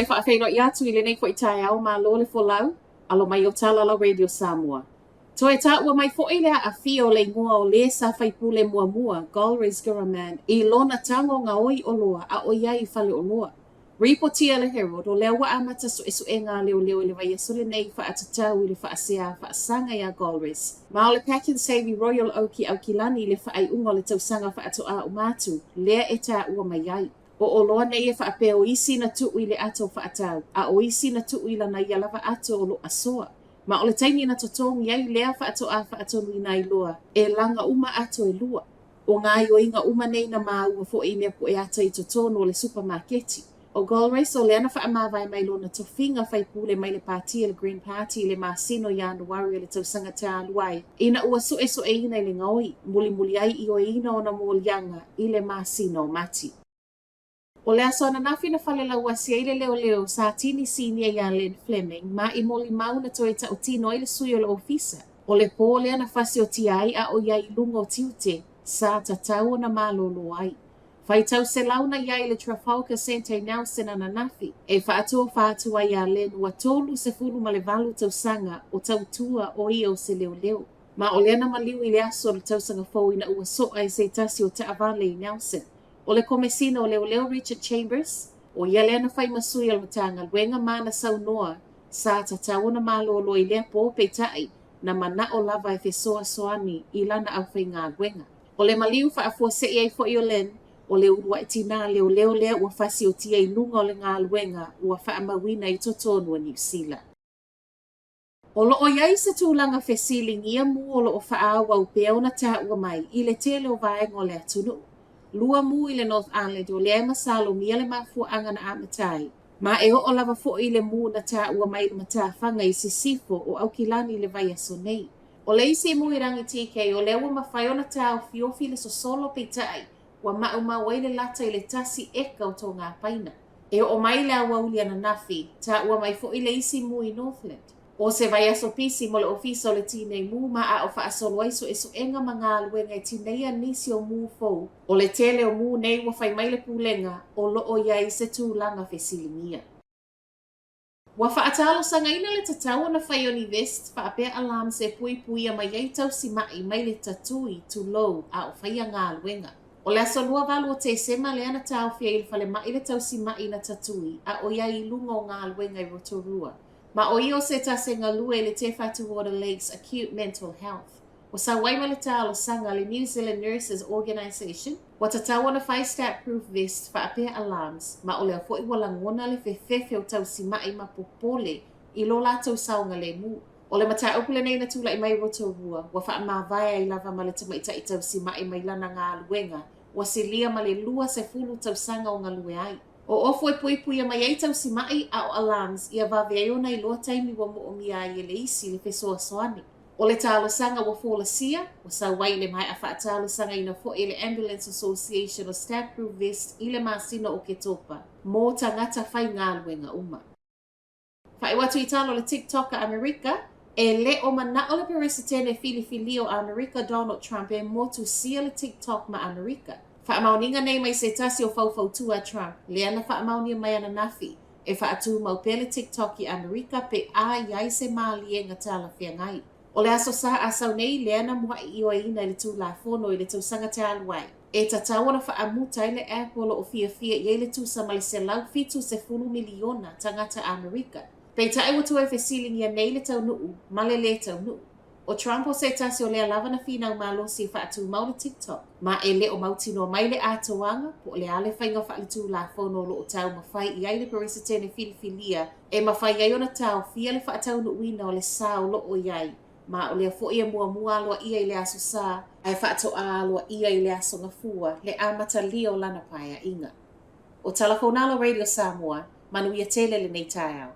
te whaawhenua i atu I le nei fo I tai au ma lo le folau, alo mai o tala la Radio Samoa. To e taua mai fo I le a fio le ngua o le sa faipule mua mua, Galrace Garaman, I lona tango gaoi o loa a o iai I Falelauasi. Ripotia le Herald o lea wa amata so esu e ngā leoleo le vai asu le nei whaatatau I le whaasea whaasanga ia Galrace. Ma o le Pack and Savvy Royal Oki Aukilani le whaai unga le tausanga whaatoa umatu, lea e tā ua mai ai. O loa nei e whaapea o isi na tuu I le ato whaatau, a o isi na tuu I lana I alawa ato o lo asoa. Ma o le taini na totongi ai lea whaatoa whaatonu I nai loa, e langa uma ato e lua. O ngā ioinga uma nei na māua fo I mea po e ata I totono o le supermarketi. O Galrace o leana whaamawai mai lona tofinga faipule mai le pātia le Green Party le masino Januari le tausanga te aluai. Ina ua so e ina I le gaoi, muli ai I o ina o na molianga I le masino mati. O le aso na nafi na Falelauasi ai le leoleo satini sinia ia Lyn Fleming ma I moli mau na toe ta o tino ai le sui o le ofisa. O le pō lea na fasi o tiai a o iai lunga o tiute sa tatau o na malolo ai. Fai tau se launa iai le Trafalgar Sente Nelson ana nafi e whaatua ia Lyn ua tolu se fulu ma le valu tausanga o tau tua o I o se leoleo. Ma o leana maliu I le aso le tausanga fau ina ua soa e se tasi o taavale I Nelson. O le komesina o leoleo Richard Chambers, o ia lea na whai masui al matanga luenga mana saunoa sa tatau na malolo I lea po peitai na mana o lava e fesoa soani I lana au whai ngā luenga. O le maliu whaafua se iai fo I o Lyn, o le urua I tina leoleo lea ua fasi o tia I lunga o le ngā luenga ua whaamawina I totonua New Zealand. O loo iai se tūlanga whesilingia mu o loo whaawa upea o na tāua mai I le tele o vaenga o le atunu. Lua mu I le North Island o le Masalomia le mafuaaga na amatai. Ma e o lava fo I le mu na tāua mai le matawhanga I sisifo o aukilani le vai aso nei. O le isi mu I rangi TK o le ua mawhai o na tāu fiofi le sosolo peitai wa mau ai le lata I le tasi eka o tō ngā paina. E o mai le awauli ana nafi, tāua mai fo I le isi mu I Northland. O se vai aso pisi mo le ofisa o le tinei mu ma a o whaasolo ai so e so enga mga luenga I tinei nisi o mu fou. O le tele o mu nei wa whai mai le pulenga o loo iai se tūlanga whesilingia. Wa Faatalosaga ina le tataua na whai o ni vest whaapea alam se puipuia mai ai tausimai mai le tatui to low a o whai a ngā luenga. O le aso lua valu o te sema le ana tau fia I le mai le tausimai na tatui a o iai lunga o ngā luenga I rotorua. Ma o io se tasenga lue le te Faatalosaga Lakes Acute Mental Health. O sa waima le Faatalosaga le New Zealand Nurses Organisation, wa tataua na whai stat-proof vest whaapea alarms, ma o le afo I walangona le whewhewhe o tausimai ma popole I lo lātou saunga le mu. O le mata upule nei na tula I mai rotorua, wa whaamawaya I lava ma le tamaita I tausimai mai lana ngā luenga, wa silia ma le lua se fulu tausanga o ngā lue ai. O ofo e puipuia mai ai tausimai a o alarms ia waweai ona I loa taimi wa moomia ai le isi le fesoa soani. O le Faatalosaga wa Folasia, wa sa wai le mai a Faatalosaga ina fo I le Ambulance Association o stat-proof vest I le masino o ke topa, mō tangata whai ngā luenga uma. Whai watu I talo le TikToker Amerika, e le o mana o le peresitene filifili o Amerika Donald Trump e motu sia le TikTok ma Amerika. Whaamauninga nei mai se tasi o faufautua Trump, le ana whaamaunia mai ana nafi, e whaatu mau pele TikTok I Amerika pe a iai se maalienga tala whiangai. O le aso sa asau nei le ana mua I o ina le tū la fono I le tausanga te aluai. E tataua na whaamuta I le Apple o fia I le tūsa ma le se lau fitu se fulu miliona tangata Amerika. Pei tae watu e whesilingia nei le tau nuu, ma le tau nuu. O Trump o se tasi o lea lava na whina umalosi whaatu mau le TikTok. Ma e le o mautino mai le atoanga, po le ale whainga whaalitu la whono lo o tau mawhai I ai le peresitene filifilia, e mawhai ai o na tau fia le whaatau nuuina o le sao lo o iai. Ma o lea fo ia mua aloa ia I le aso sa, ai whaatoa aloa ia I le aso ngafua, le amata lia o lana paia inga. O Talafonalo Radio Samoa, manuia tele le nei tai au.